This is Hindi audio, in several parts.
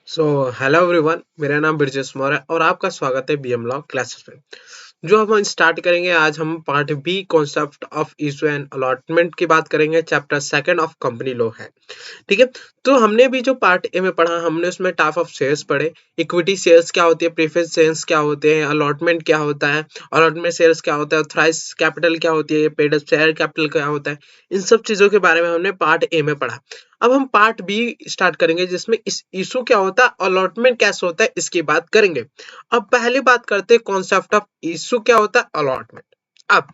सो हेलो एवरीवन, मेरा नाम ब्रिजेश मौर्य है और आपका स्वागत है बीएम लॉ क्लासेस में। जो हम स्टार्ट करेंगे आज हम part B concept of issue and allotment की बात करेंगे। Chapter second of company law है। ठीक है। तो हमने भी जो पार्ट ए में पढ़ा, हमने उसमें टाइप ऑफ शेयर्स पढ़े। इक्विटी शेयर्स क्या होती है, प्रेफरेंस शेयर्स क्या होते हैं, अलॉटमेंट क्या होता है, अलॉटमेंट शेयर्स क्या होता है, थ्राइस कैपिटल क्या होती है, पेड अप शेयर कैपिटल क्या होता है। इन सब चीजों के बारे में हमने पार्ट ए में पढ़ा। अब हम पार्ट बी स्टार्ट करेंगे जिसमें इस इशू क्या होता है, अलॉटमेंट कैसे होता है, इसकी बात करेंगे। अब पहले बात करते हैं कॉन्सेप्ट ऑफ इशू क्या होता है, अलॉटमेंट। अब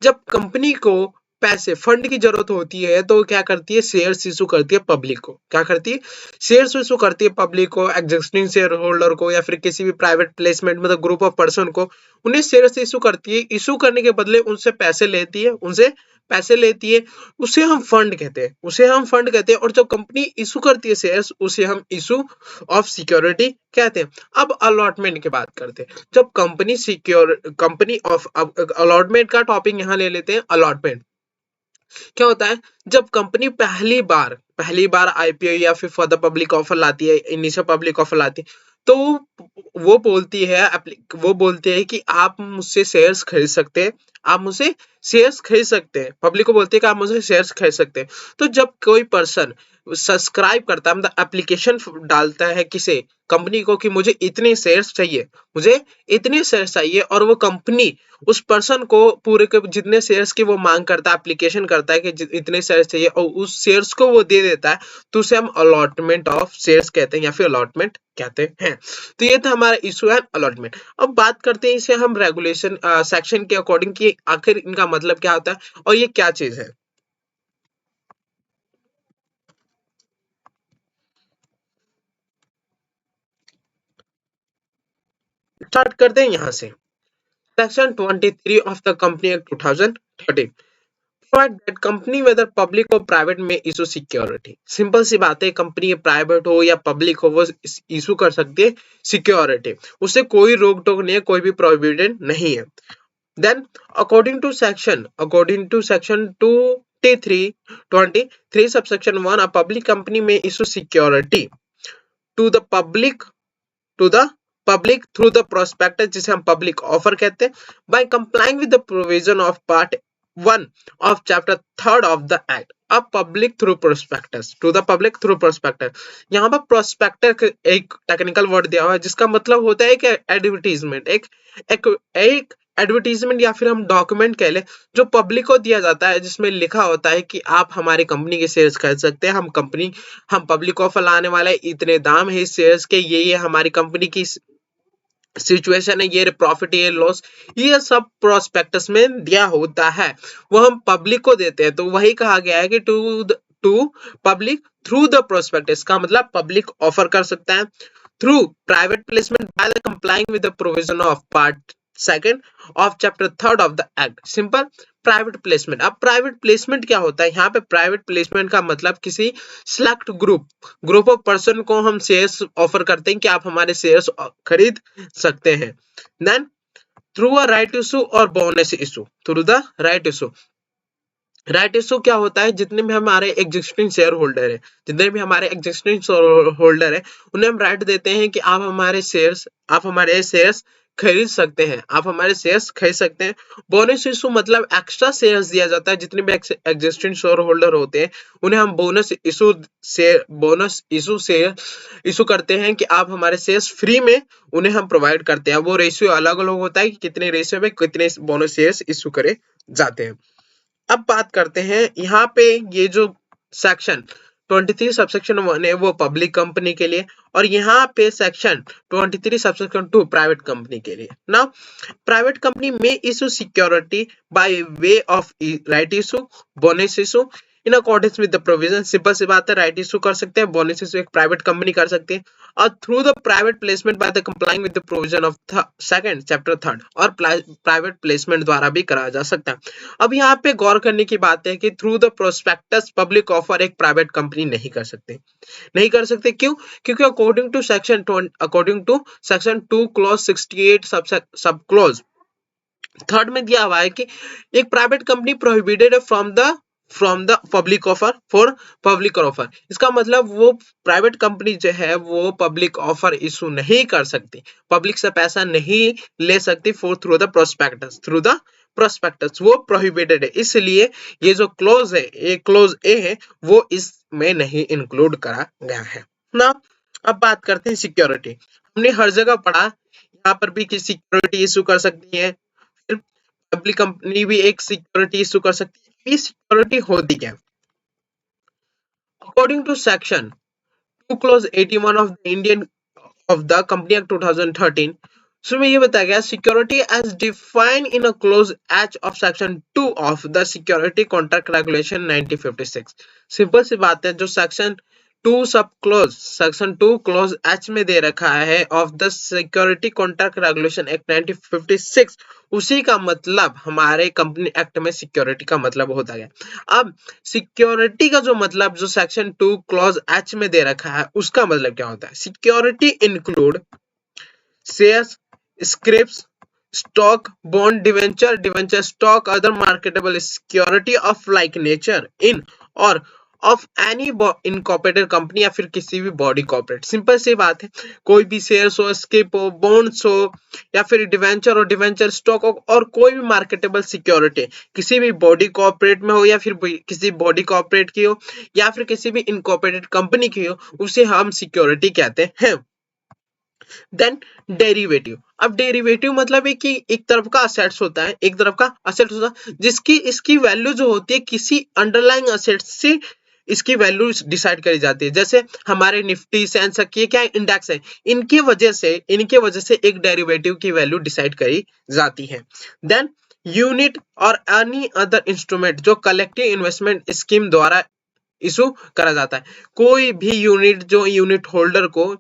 जब कंपनी को पैसे फंड की जरूरत होती है तो क्या करती है, शेयर्स इशू करती है पब्लिक को। क्या करती है, शेयर्स इशू करती है पब्लिक को, एग्जिस्टिंग शेयर होल्डर को या फिर किसी भी प्राइवेट प्लेसमेंट मतलब ग्रुप ऑफ पर्सन को। उन्हें शेयर्स इशू करती है, इशू करने के बदले उनसे पैसे लेती है, उनसे पैसे लेती है। उसे हम फंड कहते हैं, उसे हम फंड कहते हैं। और जब कंपनी इशू करती है शेयर्स, उसे हम इशू ऑफ सिक्योरिटी कहते हैं। अब अलॉटमेंट की बात करते हैं। जब कंपनी ऑफ अलॉटमेंट का टॉपिक यहाँ ले लेते हैं। अलॉटमेंट क्या होता है, जब कंपनी पहली बार आईपीओ या फिर फॉर द पब्लिक ऑफर लाती है, इनिशियल पब्लिक ऑफर लाती है, तो वो बोलती है कि आप मुझसे शेयर्स खरीद सकते हैं, आप मुझसे शेयर्स खरीद सकते हैं। पब्लिक को बोलती है कि आप मुझसे शेयर्स खरीद सकते हैं। तो जब कोई पर्सन सब्सक्राइब करता है, मतलब एप्लीकेशन डालता है किसी कंपनी को कि मुझे इतने शेयर्स चाहिए, मुझे इतने शेयर्स चाहिए, और वो कंपनी उस पर्सन को पूरे के जितने शेयर्स की वो मांग करता है, एप्लीकेशन करता है कि इतने शेयर्स चाहिए, और उस शेयर्स को वो दे देता है, तो उसे हम अलॉटमेंट ऑफ शेयर्स कहते हैं या फिर अलॉटमेंट कहते हैं। तो ये था हमारा इशू एंड अलॉटमेंट। अब बात करते हैं इसे हम रेगुलेशन सेक्शन के अकॉर्डिंग कि आखिर इनका मतलब क्या होता है और ये क्या चीज है। स्टार्ट करते हैं यहाँ से। Section 23 of the company act 2013 provide that company whether public or private में इशू सिक्योरिटी। सिंपल सी बात है, कंपनी प्राइवेट हो या पब्लिक हो, वो इशू कर सकती है सिक्योरिटी। उससे कोई रोक टोक नहीं है, कोई भी प्रोहिबिटेड नहीं है। Then according to section 23 subsection 1, a public company may issue security to the public through the prospectus, जिसे हम पब्लिक ऑफर कहते हैं, by complying with the provision of part 1 of chapter 3 of the act. अब public through prospectus, to the public through prospectus, यहाँ पर प्रोस्पेक्टस एक टेक्निकल वर्ड दिया हुआ है जिसका मतलब होता है कि एडवर्टीजमेंट, एक एडवर्टीजमेंट या फिर हम डॉक्यूमेंट कह ले, जो पब्लिक को दिया जाता है, जिसमें लिखा होता है कि आप हमारी कंपनी के शेयर्स खरीद सकते हैं। हम पब्लिक ऑफर लाने वाले, इतने दाम है इस शेयर्स के, ये हमारी कंपनी की सिचुएशन है, ये प्रॉफिट, ये लॉस, ये सब प्रोस्पेक्टस में दिया होता है, वो हम पब्लिक को देते हैं। तो वही कहा गया है कि to public through the prospectus का मतलब पब्लिक ऑफर कर सकता है through private placement by the complying with the provision of part second of chapter 3 of the act. Simple private placement. अब प्राइवेट प्लेसमेंट क्या होता है, यहाँ पे प्राइवेट प्लेसमेंट का मतलब किसी सिलेक्ट ग्रुप ऑफ पर्सन को हम शेयर्स ऑफर करते हैं कि आप हमारे शेयर्स खरीद सकते हैं। Then through a right issue और bonus issue, through the right issue क्या होता है, जितने भी हमारे एग्जिस्टिंग शेयर होल्डर है, उन्हें हम राइट देते हैं कि आप हमारे शेयर्स खरीद सकते हैं, आप हमारे शेयर्स खरीद सकते हैं। बोनस इशू मतलब एक्स्ट्रा शेयर्स दिया जाता है, जितने भी एग्जिस्टिंग शेयर होल्डर होते हैं उन्हें हम बोनस इशू शेयर इशू करते हैं कि आप हमारे शेयर्स फ्री में उन्हें हम प्रोवाइड करते हैं। वो रेशियो अलग अलग होता है कि कितने रेशियो में कितने बोनस शेयर्स इशू करे जाते हैं। अब बात करते हैं यहाँ पे, ये जो सेक्शन 23 सबसेक्शन 1 है वो पब्लिक कंपनी के लिए, और यहाँ पे सेक्शन 23 सबसेक्शन 2 प्राइवेट कंपनी के लिए। ना प्राइवेट कंपनी में issue security by way of right issue, bonus issue in accordance with the provision. Simple सी बात है, राइट इशू कर सकते हैं, बोनस इशू एक प्राइवेट कंपनी कर सकती है, और through the private placement by the complying with the provision of second chapter 3, और प्राइवेट प्लेसमेंट द्वारा भी कराया जा सकता है। अब यहाँ पे गौर करने की बात है कि through the prospectus public offer एक प्राइवेट कंपनी नहीं कर सकते। क्यों? क्योंकि according to section 2 clause 68 sub clause 3 में दिया हुआ है कि एक private company prohibited from the from the public offer for public offer. इसका मतलब वो प्राइवेट कंपनी जो है वो पब्लिक ऑफर इशू नहीं कर सकती, पब्लिक से पैसा नहीं ले सकती फॉर थ्रू द प्रोस्पेक्टस, वो प्रोहिबिटेड है। इसलिए ये जो क्लोज है, ये क्लोज ए है, वो इसमें नहीं इंक्लूड करा गया है ना। अब बात करते हैं सिक्योरिटी। हमने हर जगह पढ़ा, यहाँ पर भी कि सिक्योरिटी इशू कर सकती है, फिर पब्लिक कंपनी भी एक सिक्योरिटी इशू कर सकती है। ये सिक्योरिटी होती क्या? According to section 2 clause 81 of the Indian of the Company Act 2013, उसमें ये बताया गया security as defined in a clause H of section 2 of the security contract regulation 1956। Simple सी बात है, जो सेक्शन 2 सब क्लोज सेक्शन 2 क्लोज एच में दे रखा है of the security contract regulation act 1956, उसी का मतलब हमारे कंपनी एक्ट में सिक्योरिटी का मतलब होता है। अब सिक्योरिटी का जो मतलब जो सेक्शन 2 क्लॉज एच में दे रखा है उसका मतलब क्या होता है? Security include shares, scripts, stock, bond, debenture stock, other marketable security of like nature in और ऑफ एनी इनकॉर्पोरेटेड कंपनी या फिर किसी भी बॉडी कॉर्पोरेट। सिंपल सी बात है, कोई भी शेयर्स हो, स्किप हो, बॉन्ड्स हो या फिर डिवेंचर हो, डिवेंचर स्टॉक हो और कोई भी मार्केटेबल सिक्योरिटी किसी भी बॉडी कॉर्पोरेट में हो या फिर किसी बॉडी कॉर्पोरेट की हो या फिर किसी भी इनकॉर्पोरेटेड कंपनी की हो, उसे हम सिक्योरिटी कहते हैं। Then derivative. अब डेरिवेटिव मतलब है कि एक तरफ का असेट्स होता है, एक तरफ का असेट्स होता है जिसकी इसकी वैल्यू जो होती है किसी अंडरलाइंग असेट्स से इसकी वैल्यू डिसाइड करी जाती है। जैसे हमारे निफ्टी, सेंसेक्स, ये क्या है? इंडेक्स है। इनकी वजह से एक डेरिवेटिव की वैल्यू डिसाइड करी जाती है। देन यूनिट और एनी अदर इंस्ट्रूमेंट जो कलेक्टिव इन्वेस्टमेंट स्कीम द्वारा इशू करा जाता है। कोई भी यूनिट जो यूनिट होल्डर को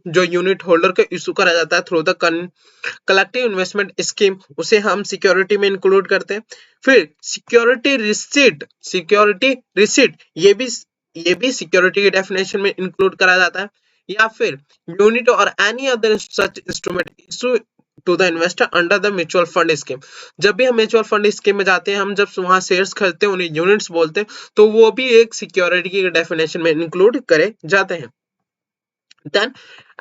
इशू करा जाता है through the collective investment scheme, उसे हम सिक्योरिटी में इंक्लूड करते हैं। फिर सिक्योरिटी रिसीट ये भी सिक्योरिटी की डेफिनेशन में इंक्लूड करा जाता है। या फिर यूनिट और any other such instrument issue to the investor under the mutual fund scheme. जब भी हम म्यूचुअल फंड स्कीम में जाते हैं, हम जब वहां शेयर्स खरीदते हैं उन्हें यूनिट्स बोलते हैं, तो वो भी एक सिक्योरिटी की डेफिनेशन में इंक्लूड करे जाते हैं। देन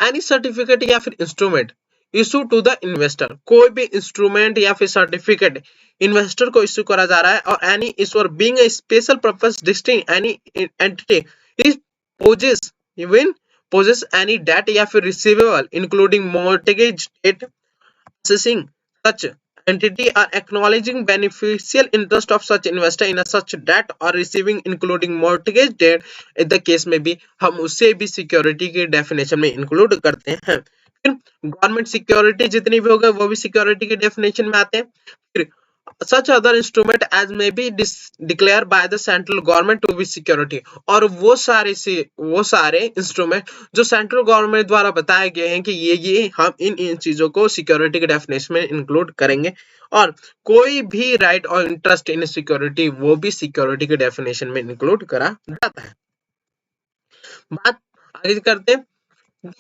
एनी सर्टिफिकेट या फिर instrument issue to the investor, कोई भी इंस्ट्रूमेंट या फिर सर्टिफिकेट इन्वेस्टर को इशू करा जा रहा है और any issuer being a special purpose distinct any entity is possess any debt या फिर receivable including mortgage debt assessing such entity or acknowledging beneficial interest of such investor in a such debt or receiving including mortgage debt in the case में भी हम उससे भी सिक्योरिटी की डेफिनेशन में इंक्लूड करते हैं। फिर गवर्नमेंट सिक्योरिटी जितनी भी होगा वो भी सिक्योरिटी की डेफिनेशन में आते हैं। फिर such other instrument as may be declared by the central government to be security, और वो सारे इंस्ट्रूमेंट जो सेंट्रल गवर्नमेंट द्वारा बताए गए हैं कि ये हम इन चीजों को सिक्योरिटी के डेफिनेशन में इंक्लूड करेंगे। और कोई भी राइट और इंटरेस्ट इन सिक्योरिटी वो भी सिक्योरिटी के डेफिनेशन में इंक्लूड करा जाता है। बात आगे करते हैं,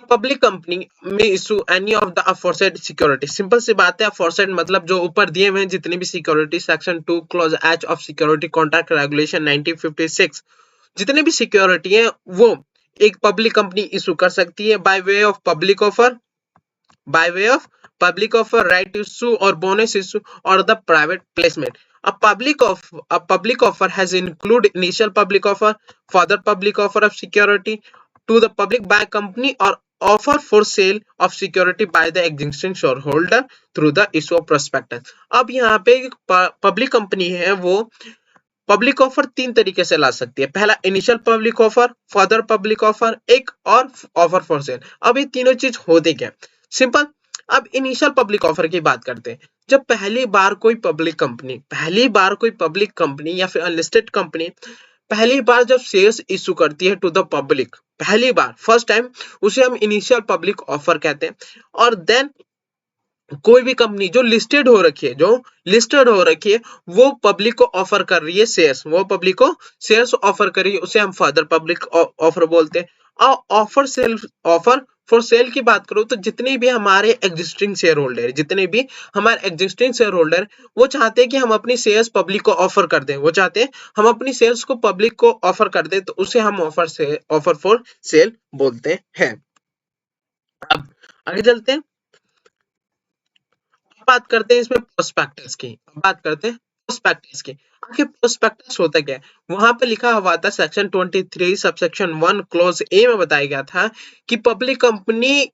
पब्लिक कंपनी में issue any of the aforesaid security. Simple सी बात है, अफोरसेड मतलब जो ऊपर दिए हुए हैं जितनी भी security, section 2 clause H of security contract regulation 1956, जितने भी सिक्योरिटी है वो एक पब्लिक कंपनी इशू कर सकती है bye way of public offer, right issue और बोनस इशू और the private placement. A public offer has include initial public offer, further public offer of security to the public by company or offer for sale of security by the existing shareholder through the issue of prospectus। अब यहाँ पे पब्लिक कंपनी है वो पब्लिक ऑफर 3 तरीके से ला सकती है। पहला initial public offer, further public offer एक और ऑफर फॉर सेल। अब ये तीनों चीज होते क्या? सिंपल। अब इनिशियल पब्लिक ऑफर की बात करते हैं। जब पहली बार कोई पब्लिक कंपनी या फिर अनलिस्टेड कंपनी पहली बार जब शेयर्स इशू करती है टू द पब्लिक, पहली बार फर्स्ट टाइम, उसे हम इनिशियल पब्लिक ऑफर कहते हैं। और देन कोई भी कंपनी जो लिस्टेड हो रखी है वो पब्लिक को ऑफर कर रही है शेयर्स, ऑफर कर रही है, उसे हम फर्दर पब्लिक ऑफर बोलते हैं। ऑफर फॉर सेल की बात करूं तो जितने भी हमारे एग्जिस्टिंग शेयर होल्डर, वो चाहते हैं कि हम अपनी शेयर्स पब्लिक को ऑफर कर दें, वो चाहते हैं हम अपनी शेयर्स को पब्लिक को ऑफर कर दें, तो उसे हम ऑफर फॉर सेल बोलते हैं। अब आगे चलते हैं, बात करते हैं इसमें प्रोस्पेक्टस की। आखिर प्रोस्पेक्टस होता क्या है? वहां पे लिखा हुआ था सेक्शन 23 सबसेक्शन 1 क्लोज ए में बताया गया था कि public company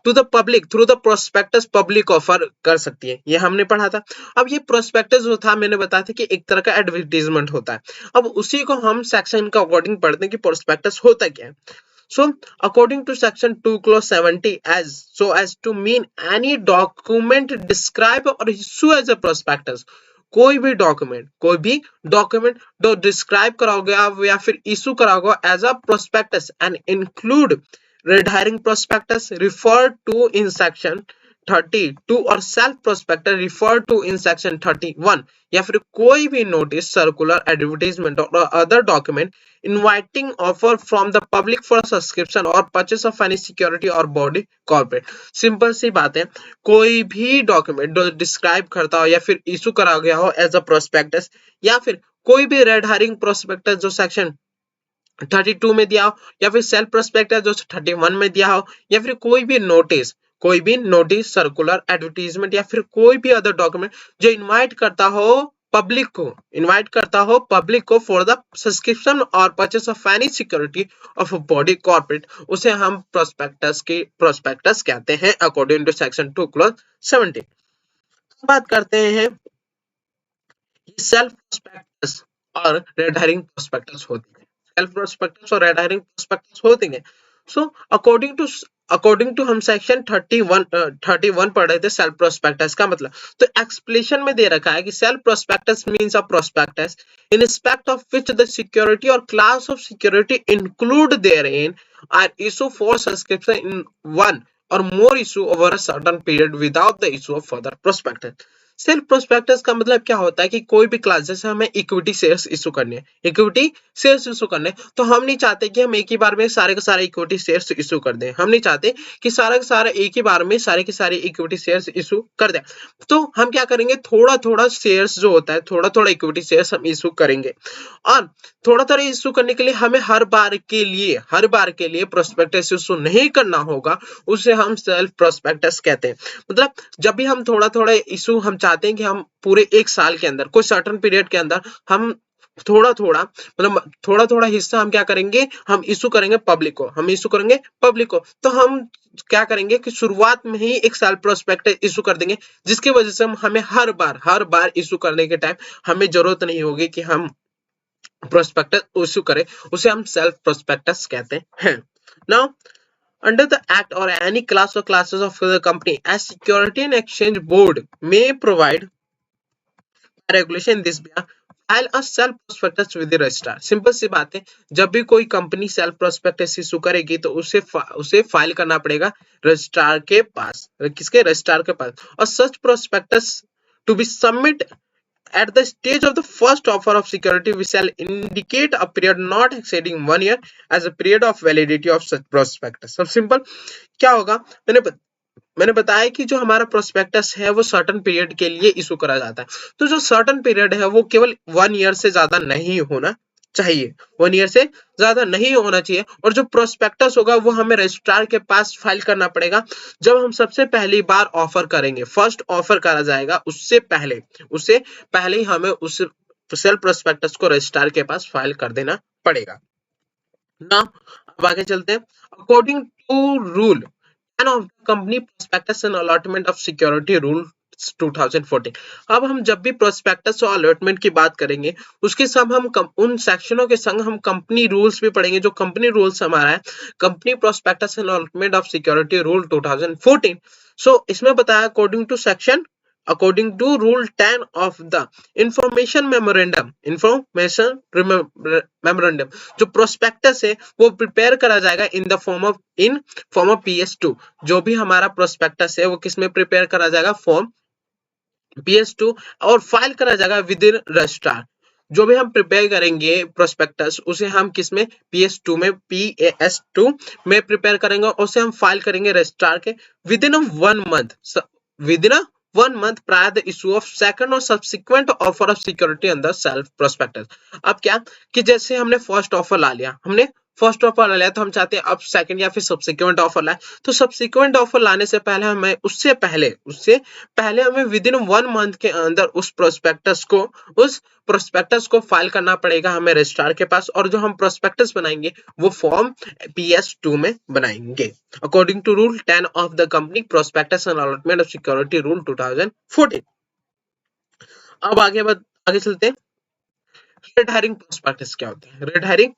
to the public through the prospectus public offer कर सकती है, ये हमने पढ़ा था। अब ये प्रोस्पेक्टस जो था मैंने बताया था कि एक तरह का एडवर्टाइजमेंट होता है। अब उसी को हम सेक्शन का अकॉर्डिंग पढ़ते हैं कि प्रोस्पेक्टस होता क्या है। So, according to section 2 clause 70, as to mean any document describe or issue as a prospectus, कोई भी डॉक्यूमेंट जो डिस्क्राइब करा होगा या फिर इशू करा होगा as a prospectus and include red herring prospectus refer to in section 32 और self prospectus refer to in section 31, या फिर कोई भी नोटिस, सर्कुलर, एडवर्टाइजमेंट और other document inviting offer from the public for subscription और परचेस ऑफ एनी सिक्योरिटी और बॉडी कॉर्पोरेट। सिंपल सी बात है, कोई भी डॉक्यूमेंट जो डिस्क्राइब करता हो या फिर इशू करा गया हो एज अ प्रोस्पेक्टस, या फिर कोई भी रेड हेरिंग प्रोस्पेक्टस जो सेक्शन 32 में दिया हो, या फिर सेल्फ प्रोस्पेक्टस जो 31 में दिया हो, या फिर कोई भी नोटिस, सर्कुलर, एडवर्टाइजमेंट या फिर कोई भी अदर डॉक्यूमेंट जो इनवाइट करता हो पब्लिक को फॉर द सब्सक्रिप्शन और purchase of any security of body corporate, उसे हम प्रोस्पेक्टस कहते हैं अकॉर्डिंग टू सेक्शन 2 क्लॉज 70। बात करते हैं सेल्फ प्रोस्पेक्टस और रेड हेरिंग प्रोस्पेक्टस होती है। सेल्फ प्रोस्पेक्टस और रेड हेरिंग प्रोस्पेक्टस होती है। सो अकॉर्डिंग टू हम सेक्शन 31 पढ़ रहे थे सेल्फ प्रोस्पेक्टस का मतलब, तो एक्सप्लेनेशन में दे रखा है कि self prospectus means a prospectus in respect of which the security और class of security include therein are issue for subscription in one or more issue over a certain period without the issue of further prospectus। Self prospectus का मतलब क्या होता है कि कोई भी क्लास, जैसे हमें इक्विटी शेयर्स इशू करने तो हम नहीं चाहते कि हम एक ही बार में सारे के सारे इक्विटी शेयर्स इशू कर दें, हम नहीं चाहते कि सारा का सारा एक ही बार में सारे के सारे इक्विटी शेयर्स इशू कर दें। तो हम क्या करेंगे, थोड़ा थोड़ा शेयर्स जो होता है, थोड़ा थोड़ा इक्विटी शेयर्स हम इशू करेंगे, और थोड़ा थोड़ा इशू करने के लिए हमें हर बार के लिए प्रोस्पेक्टस इशू नहीं करना होगा, उसे हम सेल्फ प्रोस्पेक्टस कहते हैं। मतलब जब भी हम थोड़ा थोड़ा इशू हम चाहते हैं कि हम पूरे एक साल के अंदर, कोई सर्टेन पीरियड के अंदर हम थोड़ा थोड़ा हिस्सा हम क्या करेंगे, हम इशू करेंगे पब्लिक को, तो हम क्या करेंगे कि शुरुआत में ही एक साल प्रोस्पेक्टस इशू कर देंगे, जिसकी वजह से हमें हर बार इशू करने के टाइम हमें जरूरत नहीं होगी कि हम प्रोस्पेक्टस इशू करें, उसे हम सेल्फ प्रोस्पेक्टस कहते हैं। Now under the act or any class or classes of the company, as Security and Exchange Board may provide regulation this file a self prospectus with the registrar। Simple सी बात है, जब भी कोई कंपनी सेल्फ प्रोस्पेक्टस इशू करेगी तो उसे फाइल करना पड़ेगा रजिस्ट्रार के पास, और such prospectus to be submit at the stage of the first offer of security we shall indicate a period not exceeding 1 year as a period of validity of such prospectus। सब सिंपल क्या होगा, मैंने बताया कि जो हमारा प्रोस्पेक्टस है वो सर्टेन पीरियड के लिए इशू करा जाता है, तो जो सर्टेन पीरियड है वो केवल 1 ईयर से ज्यादा नहीं होना चाहिए, और जो प्रोस्पेक्टस होगा वो हमें रजिस्ट्रार के पास फाइल करना पड़ेगा जब हम सबसे पहली बार ऑफर करेंगे, फर्स्ट ऑफर करा जाएगा, उससे पहले ही हमें उस सेल्फ प्रोस्पेक्टस को रजिस्ट्रार के पास फाइल कर देना पड़ेगा ना। अब आगे चलते हैं। According to rule of company prospectus and allotment of security rule 2014। अब हम जब भी प्रोस्पेक्टस और अलॉटमेंट की बात करेंगे उसके साथ हम उन सेक्शनों के संग हम कंपनी रूल्स भी पढ़ेंगे। जो कंपनी रूल्स हमारा है company prospectus and allotment of security rule 2014। So इसमें बताया according to rule 10 of the information memorandum, जो प्रोस्पेक्टस है वो प्रिपेयर करा जाएगा इन फॉर्म ऑफ PS2। जो भी हमारा प्रोस्पेक्टस है वो किसमें प्रिपेयर करा जाएगा, फॉर्म PS2, और फाइल करा जाएगा विद इन रजिस्ट्रार। जो भी हम प्रिपेयर करेंगे प्रोस्पेक्टस उसे हम किसमें PS2 में PAS2 में प्रिपेयर करेंगे और उसे हम फाइल करेंगे रजिस्ट्रार के within 1 month within 1 month prior the issue of second और subsequent offer of security under self prospectus. अब क्या कि जैसे हमने फर्स्ट ऑफर ला लिया, हमने फर्स्ट ऑफर ला लिया तो हम चाहते हैं अब सेकंड या फिर सब्सिक्वेंट ऑफर लाए। तो सब्सिक्वेंट ऑफर लाने से पहले हमें उससे पहले हमें विद इन 1 मंथ के अंदर उस प्रोस्पेक्टस को फाइल करना पड़ेगा हमें रजिस्ट्रार के पास, और जो हम प्रोस्पेक्टस बनाएंगे वो फॉर्म PS2 में बनाएंगे according to rule 10 of the company prospectus and allotment of security rule 2014। अब आगे चलते हैं। रेड हेरिंग प्रोस्पेक्टस क्या होता है? Red herring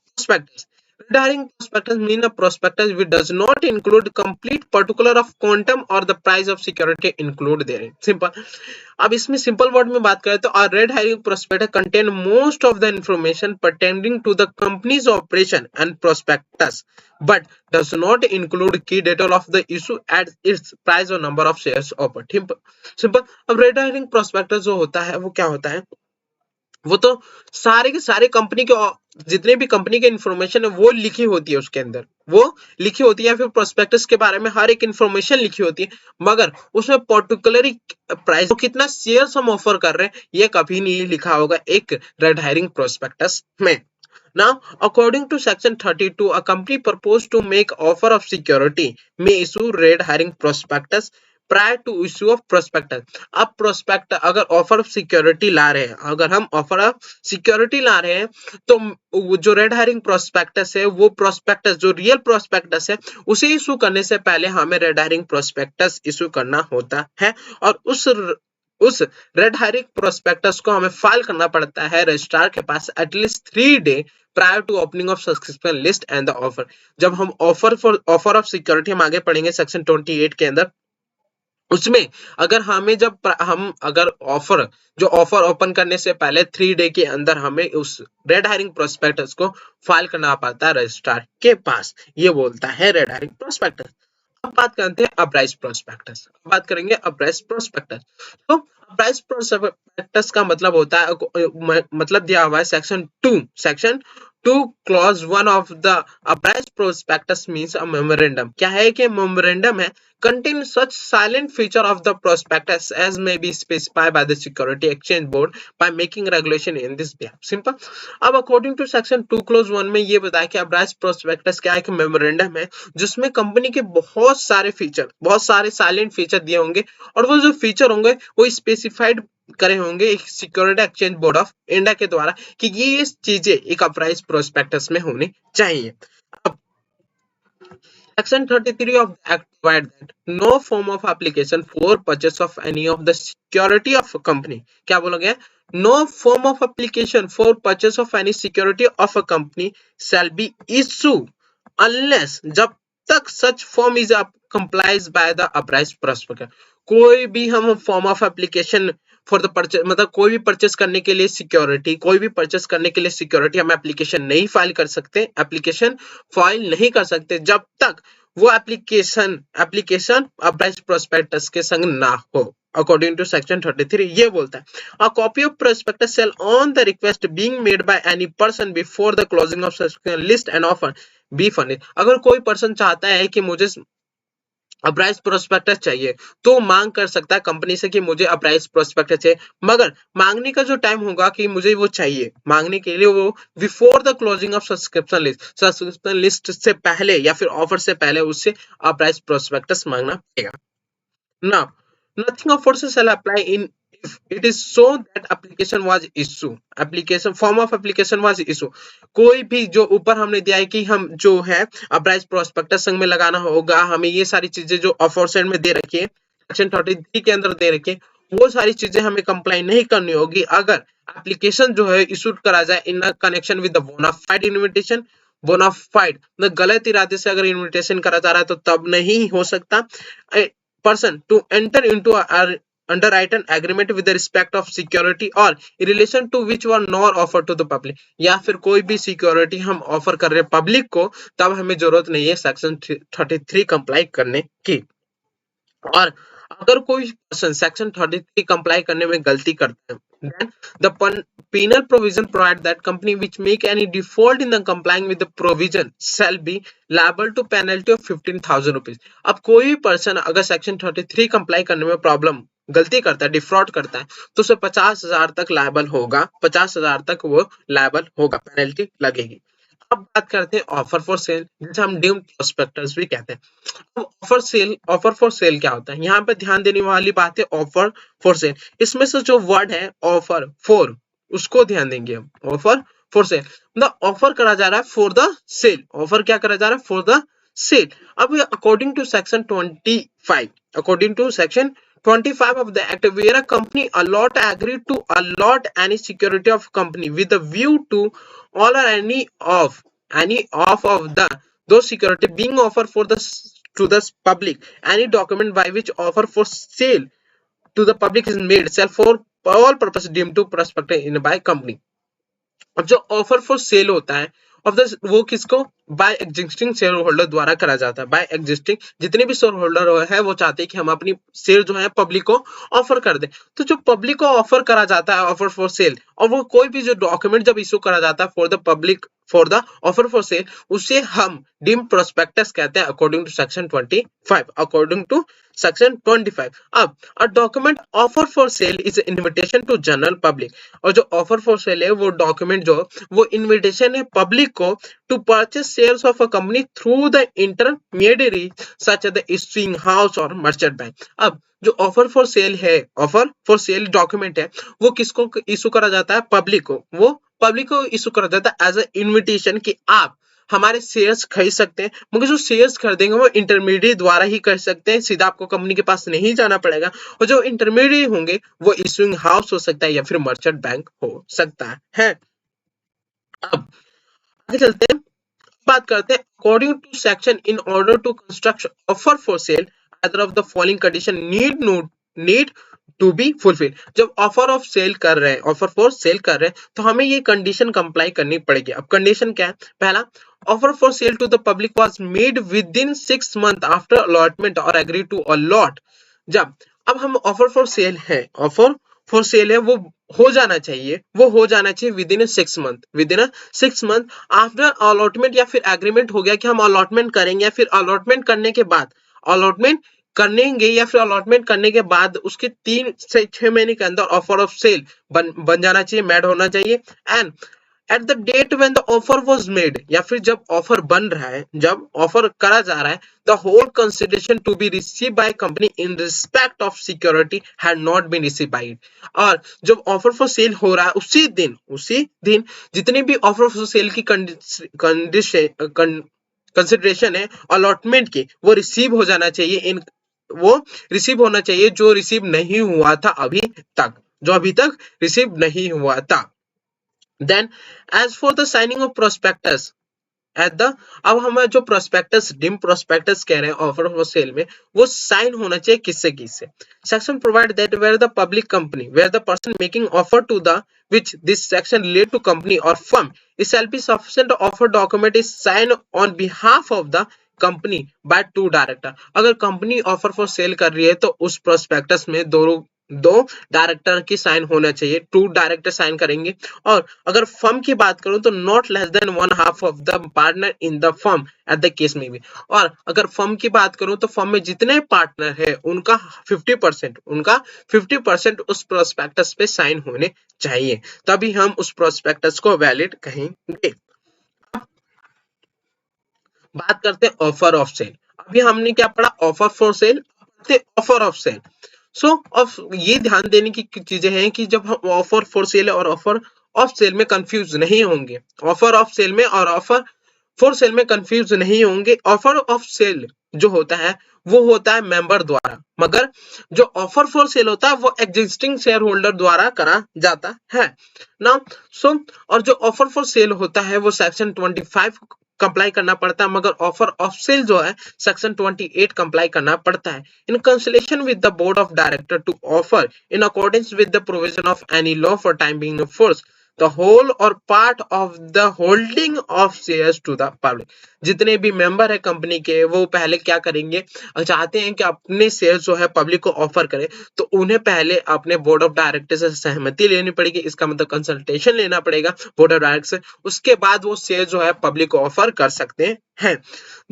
prospectus mean a prospectus which does not include complete particular of quantum or the price of security include therein. Simple. अब इसमें सिंपल वर्ड में बात करें तो a red herring prospectus contain most of the information pertaining to the company's operation and prospectus but does not include key detail of the issue at its price or number of shares offered. Simple. अब red herring prospectus जो होता है वो क्या होता है? वो तो सारे के सारे कंपनी के जितने भी कंपनी के इंफॉर्मेशन है वो लिखी होती है, उसके अंदर वो लिखी होती है, फिर प्रोस्पेक्टस के बारे में हर एक इंफॉर्मेशन लिखी होती है, मगर उसमें पर्टिकुलरली प्राइस कितना शेयर्स हम ऑफर कर रहे हैं ये कभी नहीं लिखा होगा एक रेड हेरिंग प्रोस्पेक्टस में। Now, according to section 32, a company proposed to make offer of security may issue red herring prospectus prior to issue of prospectus. अब प्रोस्पेक्ट अगर ऑफर ऑफ सिक्योरिटी ला रहे हैं, अगर हम ऑफर ऑफ सिक्योरिटी ला रहे हैं तो जो रेड हेरिंग प्रोस्पेक्टस है वो प्रोस्पेक्टस जो रियल प्रोस्पेक्टस है उसे इशू करने से पहले हमें रेड हेरिंग प्रोस्पेक्टस इशू करना होता है, और उस रेड हेरिंग प्रोस्पेक्टस को हमें फाइल करना पड़ता है रजिस्ट्रार के पास at least 3 day prior to opening of subscription list and the offer. जब हम ऑफर ऑफ सिक्योरिटी हम आगे पढ़ेंगे सेक्शन 28 के अंदर, उसमें अगर हमें अगर ऑफर ओपन करने से पहले 3 डे के अंदर हमें उस रेड हेरिंग प्रोस्पेक्टस को फाइल करना पड़ता है रजिस्ट्रार के पास, ये बोलता है रेड हेरिंग प्रोस्पेक्टस। अब बात करते हैं अपराइज प्रोस्पेक्टस। बात करेंगे अपराइज प्रोस्पेक्टस। तो अपराइज प्रोस्पेक्टस का मतलब होता है, मतलब दिया हुआ है section 2 clause 1 of the अपराइज prospectus means a memorandum. क्या है कि मेमोरेंडम है contain such silent feature of the prospectus as may be specified by the Security Exchange Board by making regulation in this behalf. Simple. अब अकॉर्डिंग टू सेक्शन 2 क्लोज 1 में ये बताया कि अपराइज प्रोस्पेक्टस क्या है कि मेमोरेंडम है जिसमें कंपनी के बहुत सारे साइलेंट फीचर दिए होंगे, और वो जो फीचर होंगे वो स्पेसिफाइड करे होंगे एक security exchange board of India के द्वारा कि ये चीजें एक अपराइज प्रोस्पेक्टस में होनी चाहिए। अब Section 33 of the Act provides that no form of application for purchase of any of the security of a company, क्या बोला गया? No form of application for purchase of any security of a company shall be issued unless जब तक such form is complies by the apprised prospectus। कोई भी हम form of application for the purchase मतलब कोई भी परचेस करने के लिए सिक्योरिटी हम एप्लीकेशन नहीं फाइल कर सकते, जब तक वो एप्लीकेशन अपराइज प्रोस्पेक्टस के संग ना हो। अकॉर्डिंग टू सेक्शन 33 ये बोलता है a copy of prospectus shall on the request being made by any person before the closing of subscription list and offer be furnished. अगर कोई पर्सन चाहता है कि मुझे अपराइज प्रोस्पेक्टस चाहिए तो मांग कर सकता है कंपनी से कि मुझे अपराइज प्रोस्पेक्टस चाहिए, मगर मांगने का जो टाइम होगा कि मुझे वो चाहिए, मांगने के लिए वो before the closing of subscription list से पहले या फिर ऑफर से पहले उससे अपराइज प्रोस्पेक्टस मांगना पड़ेगा। Now nothing of force shall apply in if it is so that application was issue form of application was issue। कोई भी जो ऊपर हमने दिया है कि हम जो है अपराइज प्रोस्पेक्टस संग में लगाना होगा, हमें ये सारी चीजें जो अफोरसेड में दे रखी है सेक्शन 33 के अंदर दे रखी है वो सारी चीजें हमें कंप्लाई नहीं करनी होगी अगर एप्लीकेशन जो है इशू करा जाए in connection with the bona fide invitation. Bona fide मतलब गलत इरादे से अगर इन्विटेशन करा जा रहा है तो तब नहीं हो सकता। Person to enter into underwritten agreement with the respect of security or in relation to which were not offered to the public, या फिर कोई भी सिक्योरिटी हम ऑफर कर रहे हैं पब्लिक को तब हमें जरूरत नहीं है सेक्शन 33 कंप्लाई करने की। और अगर कोई पर्सन सेक्शन 33 कंप्लाई करने में गलती करता है Then the penal provision provide that company which make any default in the complying with the provision shall be liable to penalty of 15,000 rupees. अब कोई भी पर्सन अगर सेक्शन 33 कंप्लाई करने में प्रॉब्लम गलती करता है, डिफ्रॉड करता है, तो उसे 50,000 तक लायबल होगा, 50,000 तक वो लायबल होगा, पेनल्टी लगेगी। अब बात करते हैं ऑफर फॉर सेल, जिसे हम डीम्ड प्रोस्पेक्टस भी कहते हैं। ऑफर फॉर सेल क्या होता है? यहाँ पे ध्यान देने वाली बात है ऑफर फॉर सेल। इसमें से जो वर्ड है ऑफर फॉर, उसको ध्यान देंगे हम। ऑफर फॉर सेल मतलब ऑफर करा जा रहा है फॉर द सेल। ऑफर क्या करा जा रहा है? For the sale. अब according to section 25, according to section 25 of the act, where a company agree to allot any security of company with a view to all or any of the those security being offered for the to the public, any document by which offer for sale to the public is made shall for all purpose deemed to prospect in by company। अब जो ऑफर फॉर सेल होता है ऑफ द, वो किसको? बाय एग्जिस्टिंग शेयर होल्डर द्वारा करा जाता है। बाय एग्जिस्टिंग जितने भी शेयर होल्डर है वो चाहते हैं कि हम अपनी शेयर जो है पब्लिक को ऑफर कर दें। तो जो पब्लिक को ऑफर करा जाता है ऑफर फॉर सेल, और वो कोई भी जो डॉक्यूमेंट जब इशू करा जाता है for the public for the offer for sale, उसे हम डीम प्रोस्पेक्टस कहते हैं according to section 25। According to section 25 अब a document offer for sale is invitation to general public. और जो ऑफर फॉर सेल है वो डॉक्यूमेंट जो वो इन्विटेशन है पब्लिक को to purchase shares of a company through the intermediary such as the issuing house और मर्चेंट बैंक। अब जो ऑफर फॉर सेल है, ऑफर फॉर सेल डॉक्यूमेंट है, वो किसको इशू करा जाता है? पब्लिक को। वो पब्लिक को इशू करा जाता है एज अ इन्विटेशन कि आप हमारे शेयर्स खरीद सकते हैं, मगर जो शेयर्स खरीदेंगे वो इंटरमीडिएट द्वारा ही कर सकते हैं, सीधा आपको कंपनी के पास नहीं जाना पड़ेगा। और जो इंटरमीडिएट होंगे वो इशूइंग हाउस हो सकता है या फिर मर्चेंट बैंक हो सकता है। अब आगे चलते हैं, बात करते हैं according to section in order to construct offer for sale either of the following condition need to be fulfil. जब ऑफर ऑफ सेल कर रहे हैं, ऑफर फॉर सेल कर रहे हैं, तो हमें ये कंडीशन कंप्लाई करनी पड़ेगी। अब कंडीशन क्या है? पहला, offer for sale to the public was made within 6 month after allotment और एग्री टू अलॉट। जब अब हम ऑफर फॉर सेल है, ऑफर फॉर सेल है, वो हो जाना चाहिए within 6 month after allotment, या फिर एग्रीमेंट हो गया कि हम अलॉटमेंट करेंगे, या फिर अलॉटमेंट करने के बाद अलॉटमेंट करने के बाद उसके 3 से 6 महीने के अंदर ऑफर ऑफ सेल बन जाना चाहिए, मेड होना चाहिए। And at the date when the offer was made, या फिर जब ऑफर बन रहा है, जब ऑफर करा जा रहा है, the whole consideration to be receive by company in respect of security had not been receive by it. और जब ऑफर फॉर सेल हो रहा है उसी दिन जितनी भी ऑफर फॉर सेल की कंसिडरेशन है अलॉटमेंट की, वो रिसीव हो जाना चाहिए, वो रिसीव होना चाहिए जो रिसीव नहीं हुआ था अभी तक, जो अभी तक रिसीव नहीं हुआ था। Then as for the signing of prospectus at the, अब हमें जो प्रोस्पेक्टस डीम प्रोस्पेक्टस कह रहे हैं ऑफर फॉर सेल में, वो साइन होना चाहिए किससे? Section provide that where the public company where the person making offer to the which this section relate to company or firm it shall be sufficient offer document is signed on behalf of the company by 2 director। अगर कंपनी ऑफर फॉर सेल कर रही है तो उस प्रोस्पेक्टस में दो डायरेक्टर की साइन होना चाहिए, 2 डायरेक्टर साइन करेंगे। और अगर फर्म की बात करूं तो not less than 1/2 of the partner in the firm at the case में भी। और अगर फर्म की बात करूं तो फर्म में जितने पार्टनर है उनका 50% उस प्रोस्पेक्टस पे साइन होने चाहिए, तभी हम उस प्रोस्पेक्टस को वैलिड कहेंगे। बात करते हैं ऑफर ऑफ सेल। अभी हमने क्या पढ़ा? Offer for sale, offer of sale. ये ध्यान देने की चीजें हैं कि जब हम ऑफर फॉर सेल और ऑफर ऑफ सेल में कंफ्यूज नहीं होंगे, ऑफर ऑफ सेल में और ऑफर फॉर सेल में कंफ्यूज नहीं होंगे। ऑफर ऑफ सेल जो होता है वो होता है मेंबर द्वारा, मगर जो ऑफर फॉर सेल होता है वो एग्जिस्टिंग शेयर होल्डर द्वारा करा जाता है ना। और जो ऑफर फॉर सेल होता है वो सेक्शन 25 कंप्लाई करना पड़ता है, मगर ऑफर ऑफ सेल जो है सेक्शन 28 कंप्लाई करना पड़ता है। In consultation with the board of director to offer in accordance with the provision of any law for time being force the whole और part of the holding of shares to the public. जितने भी मेंबर है कंपनी के वो पहले क्या करेंगे, चाहते हैं कि अपने शेयर जो है पब्लिक को ऑफर करें, तो उन्हें पहले अपने बोर्ड ऑफ डायरेक्टर से सहमति लेनी पड़ेगी। इसका मतलब कंसल्टेशन लेना पड़ेगा बोर्ड ऑफ डायरेक्टर से, उसके बाद वो शेयर जो है पब्लिक को ऑफर कर सकते हैं।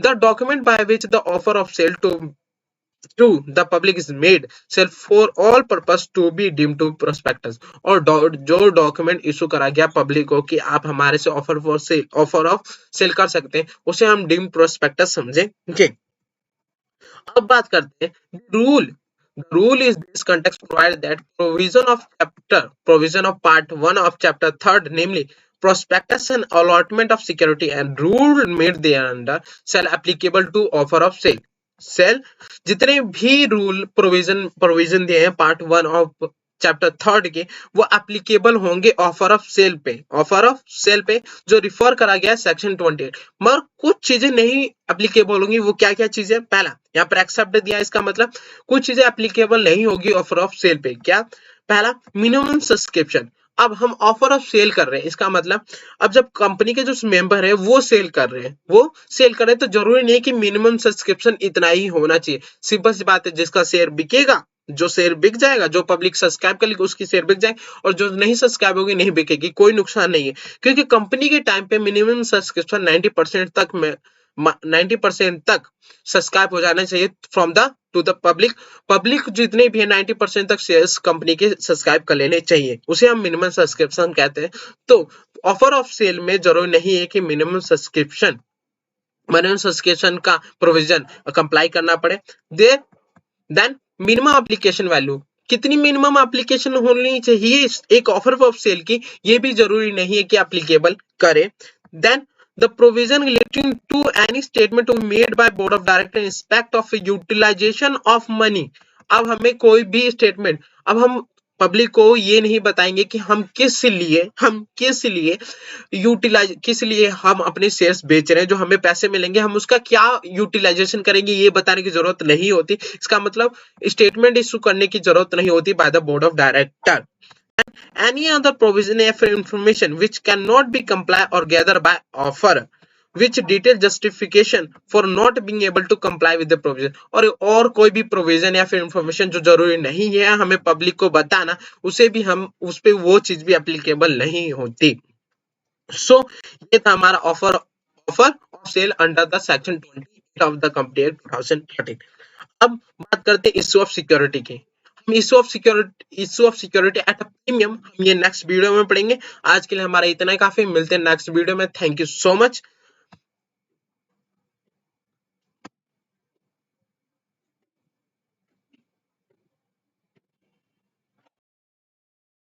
The document by which the offer of sale to the public is made shall for all purpose to be deemed to prospectus। और जो डॉक्यूमेंट इशू करा गया पब्लिक को कि आप हमारे से ऑफर ऑफ सेल कर सकते हैं, उसे हम डीम प्रोस्पेक्टस समझेंगे। अब बात करते हैं rule. The rule is this context provided that provision of part 1 of chapter 3rd, namely prospectus and allotment of security and rule made thereunder shall applicable to offer of sale। जितने भी रूल प्रोविजन दिए हैं पार्ट 1 ऑफ चैप्टर 3rd के, वो एप्लीकेबल होंगे ऑफर ऑफ सेल पे जो रिफर करा गया है सेक्शन 28। मगर कुछ चीजें नहीं एप्लीकेबल होंगी। वो क्या क्या चीजें, पहला यहाँ पर एक्सेप्ट दिया, इसका मतलब कुछ चीजें एप्लीकेबल नहीं होगी ऑफर ऑफ सेल पे। क्या, पहला मिनिमम सब्सक्रिप्शन। अब हम ऑफर ऑफ सेल कर रहे हैं, इसका मतलब अब जब कंपनी के जो मेंबर है वो सेल कर रहे हैं, तो जरूरी नहीं कि मिनिमम सब्सक्रिप्शन इतना ही होना चाहिए। सिंपल सी बात है, जिसका शेयर बिकेगा, जो शेयर बिक जाएगा, जो पब्लिक सब्सक्राइब कर लेगी उसकी शेयर बिक जाएगी, और जो नहीं सब्सक्राइब होगी नहीं बिकेगी, कोई नुकसान नहीं है। क्योंकि कंपनी के टाइम पे मिनिमम सब्सक्रिप्शन 90% तक सब्सक्राइब हो जाना चाहिए from the two the public जितने भी है 90% तक शेयर्स कंपनी के सब्सक्राइब कर लेने चाहिए, उसे हम मिनिमम सब्सक्रिप्शन कहते हैं। तो ऑफर ऑफ सेल में जरूरी नहीं है कि मिनिमम सब्सक्रिप्शन का प्रोविजन कंप्लाई करना पड़े। देन मिनिमम एप्लीकेशन वैल्यू, कितनी मिनिमम एप्लीकेशन होनी चाहिए एक ऑफर ऑफ सेल की, ये भी जरूरी नहीं है कि एप्लीकेबल करे। Then the provision relating to any statement made by board of director in respect of utilization of money। अब हमें कोई भी स्टेटमेंट, अब हम पब्लिक को ये नहीं बताएंगे कि हम किस लिए हम अपने शेयर्स बेच रहे हैं, जो हमें पैसे मिलेंगे हम उसका क्या यूटिलाइजेशन करेंगे, ये बताने की जरूरत नहीं होती। इसका मतलब स्टेटमेंट इशू करने की जरूरत नहीं होती by the board of director. Any other provision of information which cannot be complied or gathered by offer which detail justification for not being able to comply with the provision। और कोई भी प्रोविजन या फिर इंफॉर्मेशन जो जरूरी नहीं है हमें पब्लिक को बताना, उसे भी हम उस पे वो चीज भी एप्लीकेबल नहीं होती। सो ये था हमारा offer of sale under the section 28 of the company act 2013। अब बात करते हैं इश्यू ऑफ सिक्योरिटी की। Issue of security at a premium हम ये नेक्स्ट वीडियो में पढ़ेंगे। आज के लिए हमारा इतना ही काफी, मिलते हैं नेक्स्ट वीडियो में। Thank you so much.